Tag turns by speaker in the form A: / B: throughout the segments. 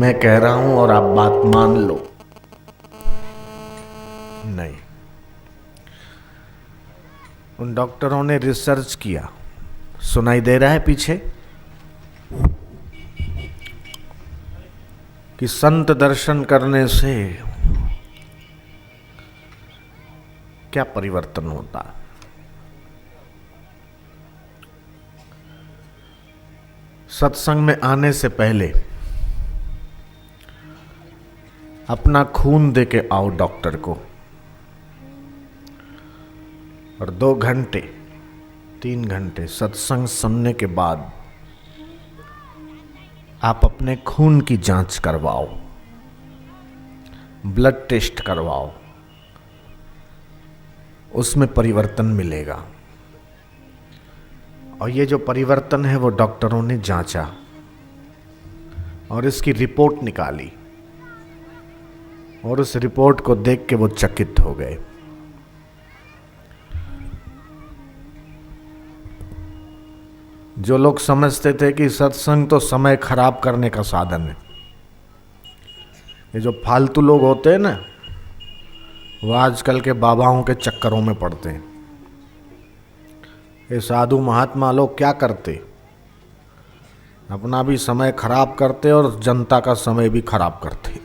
A: मैं कह रहा हूं और आप बात मान लो। नहीं, उन डॉक्टरों ने रिसर्च किया। सुनाई दे रहा है पीछे कि संत दर्शन करने से क्या परिवर्तन होता है। सत्संग में आने से पहले अपना खून दे के आओ डॉक्टर को, और 2 घंटे 3 घंटे सत्संग सुनने के बाद आप अपने खून की जांच करवाओ, ब्लड टेस्ट करवाओ, उसमें परिवर्तन मिलेगा। और ये जो परिवर्तन है वो डॉक्टरों ने जांचा और इसकी रिपोर्ट निकाली, और उस रिपोर्ट को देख के वो चकित हो गए। जो लोग समझते थे कि सत्संग तो समय खराब करने का साधन है, ये जो फालतू लोग होते हैं ना, वो आजकल के बाबाओं के चक्करों में पड़ते हैं। ये साधु महात्मा लोग क्या करते, अपना भी समय खराब करते और जनता का समय भी खराब करते।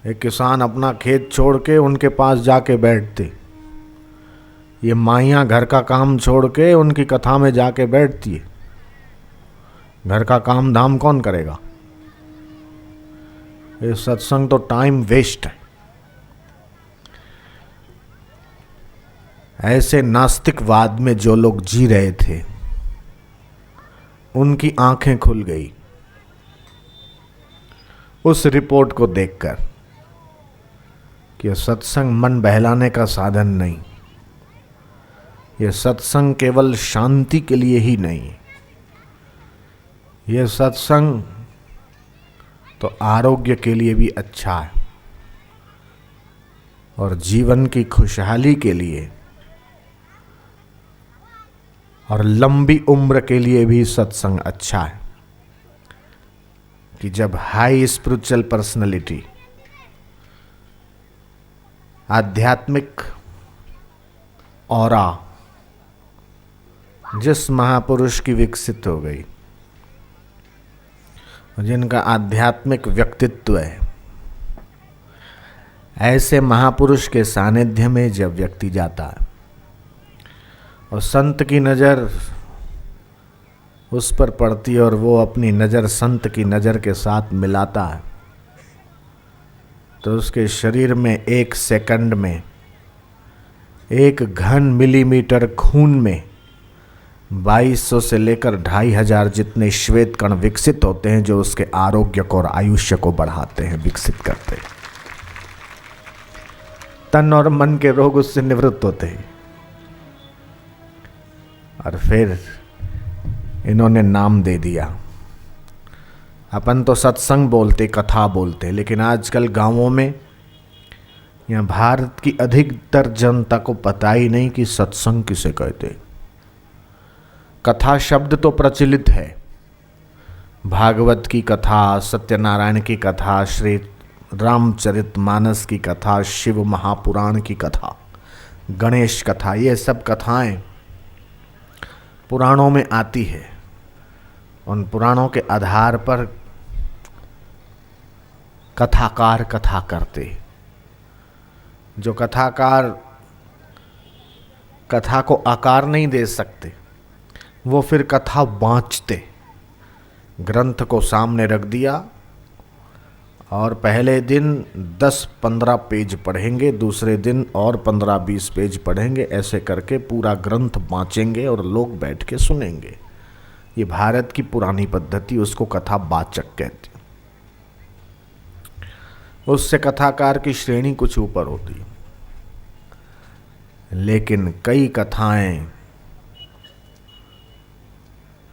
A: एक किसान अपना खेत छोड़ के उनके पास जाके बैठते, ये माइयाँ घर का काम छोड़ के उनकी कथा में जाके बैठती है। घर का काम धाम कौन करेगा? ये सत्संग तो टाइम वेस्ट है। ऐसे नास्तिकवाद में जो लोग जी रहे थे उनकी आंखें खुल गई उस रिपोर्ट को देखकर कि सत्संग मन बहलाने का साधन नहीं, यह सत्संग केवल शांति के लिए ही नहीं, यह सत्संग तो आरोग्य के लिए भी अच्छा है और जीवन की खुशहाली के लिए और लंबी उम्र के लिए भी सत्संग अच्छा है। कि जब हाई स्पिरिचुअल पर्सनालिटी, आध्यात्मिक ऑरा जिस महापुरुष की विकसित हो गई, जिनका आध्यात्मिक व्यक्तित्व है, ऐसे महापुरुष के सानिध्य में जब व्यक्ति जाता है और संत की नज़र उस पर पड़ती है और वो अपनी नज़र संत की नज़र के साथ मिलाता है, तो उसके शरीर में 1 सेकंड में 1 घन मिलीमीटर खून में 2200 से लेकर 2500 जितने श्वेत कण विकसित होते हैं, जो उसके आरोग्य को और आयुष्य को बढ़ाते हैं, विकसित करते हैं। तन और मन के रोग उससे निवृत्त होते हैं। और फिर इन्होंने नाम दे दिया। अपन तो सत्संग बोलते, कथा बोलते, लेकिन आजकल गांवों में या भारत की अधिकतर जनता को पता ही नहीं कि सत्संग किसे कहते। कथा शब्द तो प्रचलित है, भागवत की कथा, सत्यनारायण की कथा, श्री रामचरितमानस की कथा, शिव महापुराण की कथा, गणेश कथा, ये सब कथाएं पुराणों में आती है। उन पुराणों के आधार पर कथाकार कथा करते। जो कथाकार कथा को आकार नहीं दे सकते, वो फिर कथा बाँचते। ग्रंथ को सामने रख दिया और पहले दिन 10-15 पेज पढ़ेंगे, दूसरे दिन और 15-20 पेज पढ़ेंगे, ऐसे करके पूरा ग्रंथ बाँचेंगे और लोग बैठ के सुनेंगे। ये भारत की पुरानी पद्धति, उसको कथा वाचक कहते हैं। उससे कथाकार की श्रेणी कुछ ऊपर होती है। लेकिन कई कथाएं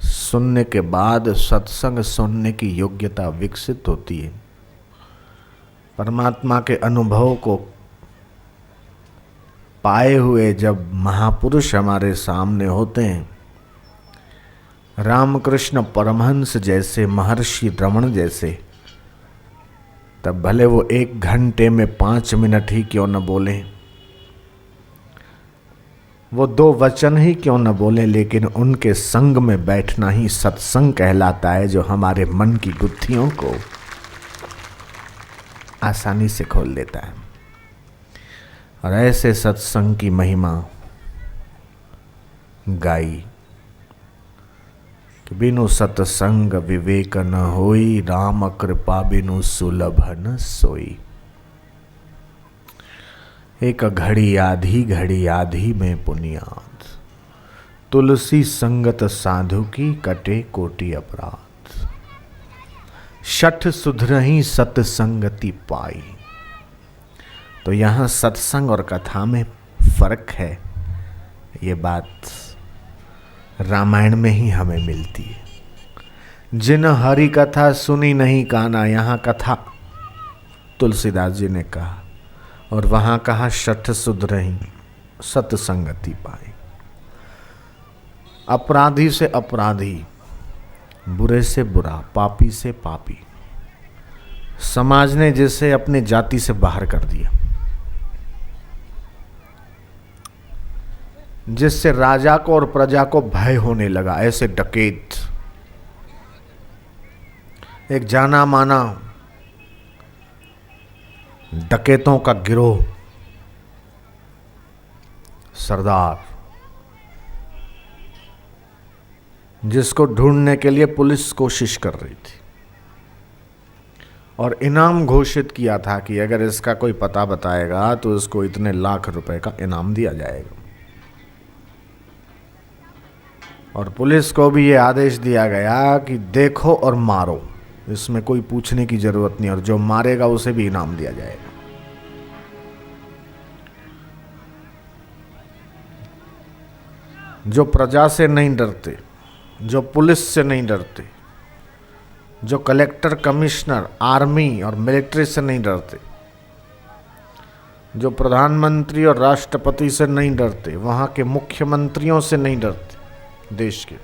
A: सुनने के बाद सत्संग सुनने की योग्यता विकसित होती है। परमात्मा के अनुभव को पाए हुए जब महापुरुष हमारे सामने होते हैं रामकृष्ण परमहंस जैसे, महर्षि रमण जैसे, तब भले वो 1 घंटे में 5 मिनट ही क्यों न बोले, वो 2 वचन ही क्यों न बोले, लेकिन उनके संग में बैठना ही सत्संग कहलाता है, जो हमारे मन की गुत्थियों को आसानी से खोल देता है। और ऐसे सत्संग की महिमा गाई कि बिनु सत्संग विवेक न होई, राम कृपा बिनु सुलभ न सोई। एक घड़ी आधी में पुनियाद, तुलसी संगत साधु की कटे कोटि अपराध। शठ सुधरही सत्संगति पाई। तो यहाँ सत्संग और कथा में फर्क है, ये बात रामायण में ही हमें मिलती है। जिन हरि कथा सुनी नहीं काना, यहाँ कथा तुलसीदास जी ने कहा, और वहाँ कहा शठ सुधरही सत्संगति पाई। अपराधी से अपराधी, बुरे से बुरा, पापी से पापी, समाज ने जिसे अपने जाति से बाहर कर दिया, जिससे राजा को और प्रजा को भय होने लगा, ऐसे डकैत, एक जाना माना डकैतों का गिरोह, सरदार, जिसको ढूंढने के लिए पुलिस कोशिश कर रही थी और इनाम घोषित किया था कि अगर इसका कोई पता बताएगा तो इसको इतने लाख रुपए का इनाम दिया जाएगा। और पुलिस को भी ये आदेश दिया गया कि देखो और मारो, इसमें कोई पूछने की जरूरत नहीं, और जो मारेगा उसे भी इनाम दिया जाएगा। जो प्रजा से नहीं डरते, जो पुलिस से नहीं डरते, जो कलेक्टर, कमिश्नर, आर्मी और मिलिट्री से नहीं डरते, जो प्रधानमंत्री और राष्ट्रपति से नहीं डरते, वहां के मुख्यमंत्रियों से नहीं डरते देश के,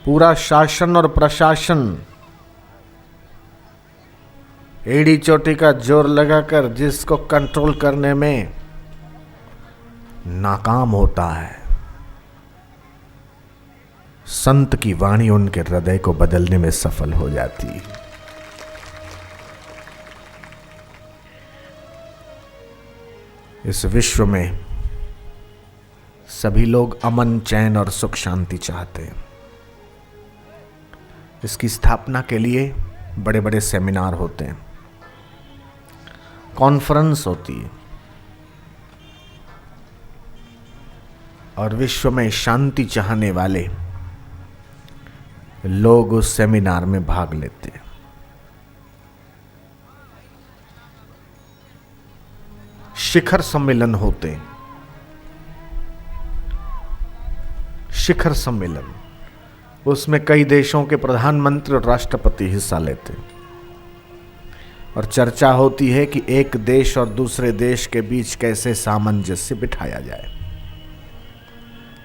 A: पूरा शासन और प्रशासन एड़ी चोटी का जोर लगाकर जिसको कंट्रोल करने में नाकाम होता है, संत की वाणी उनके हृदय को बदलने में सफल हो जाती है। इस विश्व में सभी लोग अमन, चैन और सुख शांति चाहते हैं। इसकी स्थापना के लिए बड़े बड़े सेमिनार होते हैं, कॉन्फ्रेंस होती है, और विश्व में शांति चाहने वाले लोग उस सेमिनार में भाग लेते हैं। शिखर सम्मेलन होते हैं, शिखर सम्मेलन, उसमें कई देशों के प्रधानमंत्री और राष्ट्रपति हिस्सा लेते हैं, और चर्चा होती है कि एक देश और दूसरे देश के बीच कैसे सामंजस्य बिठाया जाए।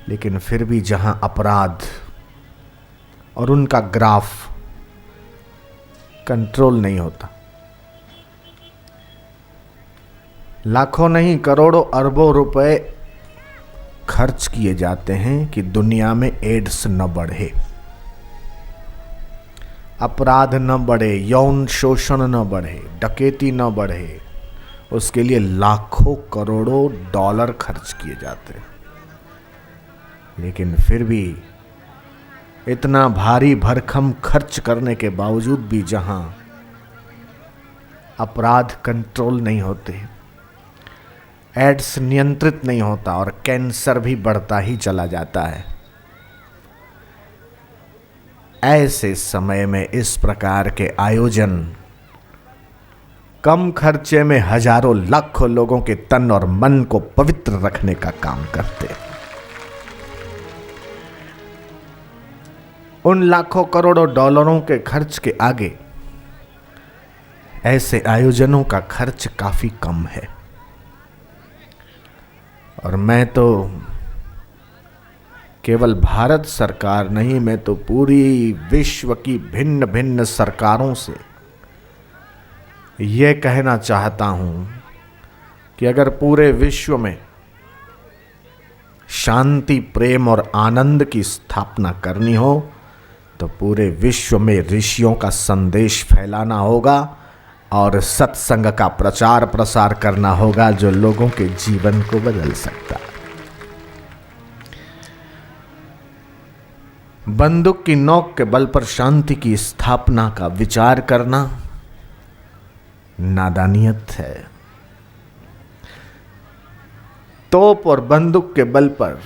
A: लेकिन फिर भी जहां अपराध और उनका ग्राफ कंट्रोल नहीं होता, लाखों नहीं करोड़ों अरबों रुपए खर्च किए जाते हैं कि दुनिया में एड्स न बढ़े, अपराध न बढ़े, यौन शोषण न बढ़े, डकैती न बढ़े, उसके लिए लाखों करोड़ों डॉलर खर्च किए जाते हैं। लेकिन फिर भी इतना भारी भरकम खर्च करने के बावजूद भी जहां अपराध कंट्रोल नहीं होते, एड्स नियंत्रित नहीं होता और कैंसर भी बढ़ता ही चला जाता है, ऐसे समय में इस प्रकार के आयोजन कम खर्चे में हजारों लाखों लोगों के तन और मन को पवित्र रखने का काम करते हैं। उन लाखों करोड़ों डॉलरों के खर्च के आगे ऐसे आयोजनों का खर्च काफी कम है। और मैं तो केवल भारत सरकार नहीं, मैं तो पूरी विश्व की भिन्न भिन्न सरकारों से ये कहना चाहता हूं कि अगर पूरे विश्व में शांति, प्रेम और आनंद की स्थापना करनी हो तो पूरे विश्व में ऋषियों का संदेश फैलाना होगा और सत्संग का प्रचार प्रसार करना होगा, जो लोगों के जीवन को बदल सकता है। बंदूक की नोक के बल पर शांति की स्थापना का विचार करना नादानियत है। तोप और बंदूक के बल पर,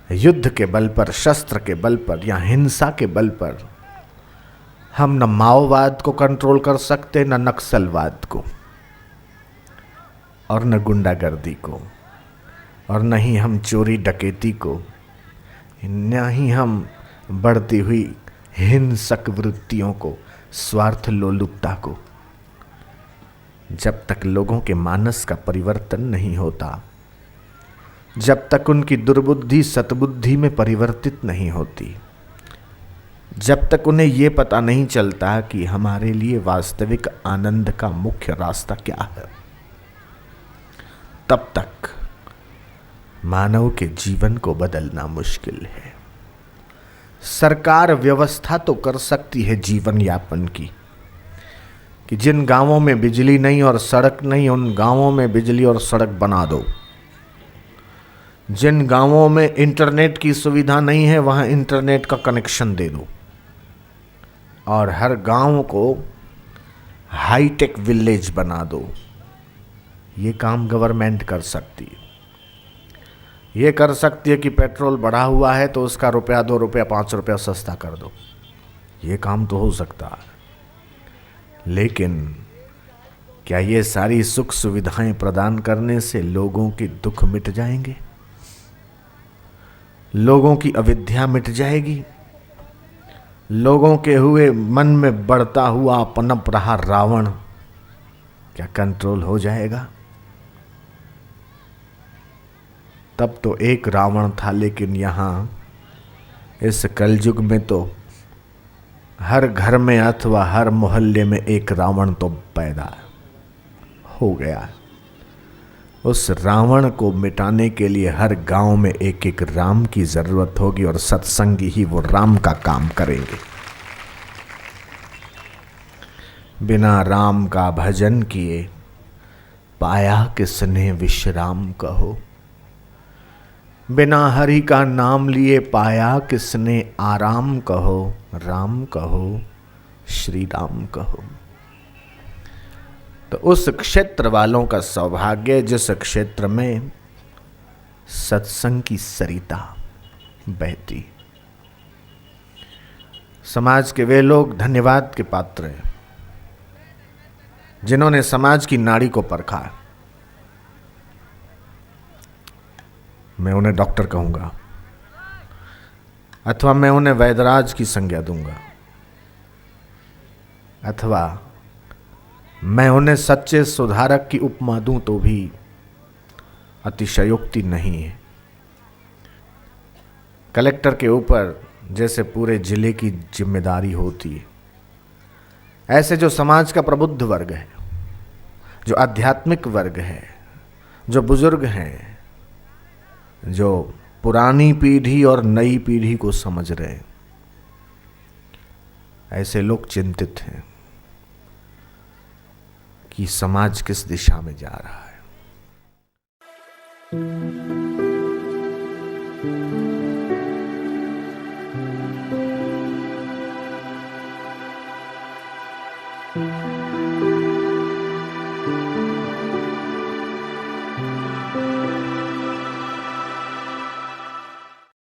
A: युद्ध के बल पर, शस्त्र के बल पर या हिंसा के बल पर हम न माओवाद को कंट्रोल कर सकते, न नक्सलवाद को, और न गुंडागर्दी को, और न ही हम चोरी डकैती को, न ही हम बढ़ती हुई हिंसक वृत्तियों को, स्वार्थ लोलुपता को। जब तक लोगों के मानस का परिवर्तन नहीं होता, जब तक उनकी दुर्बुद्धि सतबुद्धि में परिवर्तित नहीं होती, जब तक उन्हें ये पता नहीं चलता कि हमारे लिए वास्तविक आनंद का मुख्य रास्ता क्या है, तब तक मानव के जीवन को बदलना मुश्किल है। सरकार व्यवस्था तो कर सकती है जीवन यापन की, कि जिन गांवों में बिजली नहीं और सड़क नहीं, उन गांवों में बिजली और सड़क बना दो। जिन गांवों में इंटरनेट की सुविधा नहीं है, वहां इंटरनेट का कनेक्शन दे दो, और हर गांव को हाईटेक विलेज बना दो। ये काम गवर्नमेंट कर सकती है। ये कर सकती है कि पेट्रोल बढ़ा हुआ है तो उसका रुपया, 2 रुपया, 5 रुपया सस्ता कर दो। ये काम तो हो सकता है, लेकिन क्या ये सारी सुख सुविधाएं प्रदान करने से लोगों के दुख मिट जाएंगे? लोगों की अविद्या मिट जाएगी? लोगों के हुए मन में बढ़ता हुआ पनप रहा रावण क्या कंट्रोल हो जाएगा? तब तो एक रावण था, लेकिन यहाँ इस कलयुग में तो हर घर में अथवा हर मोहल्ले में एक रावण तो पैदा हो गया। उस रावण को मिटाने के लिए हर गांव में एक एक राम की जरूरत होगी, और सत्संगी ही वो राम का काम करेंगे। बिना राम का भजन किए पाया किसने विश्राम कहो, बिना हरि का नाम लिए पाया किसने आराम कहो, राम कहो श्री राम कहो। तो उस क्षेत्र वालों का सौभाग्य जिस क्षेत्र में सत्संग की सरिता बहती। समाज के वे लोग धन्यवाद के पात्र हैं जिन्होंने समाज की नाड़ी को परखा। मैं उन्हें डॉक्टर कहूंगा, अथवा मैं उन्हें वैदराज की संज्ञा दूंगा, अथवा मैं उन्हें सच्चे सुधारक की उपमा दूं तो भी अतिशयोक्ति नहीं है। कलेक्टर के ऊपर जैसे पूरे जिले की जिम्मेदारी होती है, ऐसे जो समाज का प्रबुद्ध वर्ग है, जो आध्यात्मिक वर्ग है, जो बुजुर्ग हैं, जो पुरानी पीढ़ी और नई पीढ़ी को समझ रहे हैं, ऐसे लोग चिंतित हैं कि समाज किस दिशा में जा रहा है।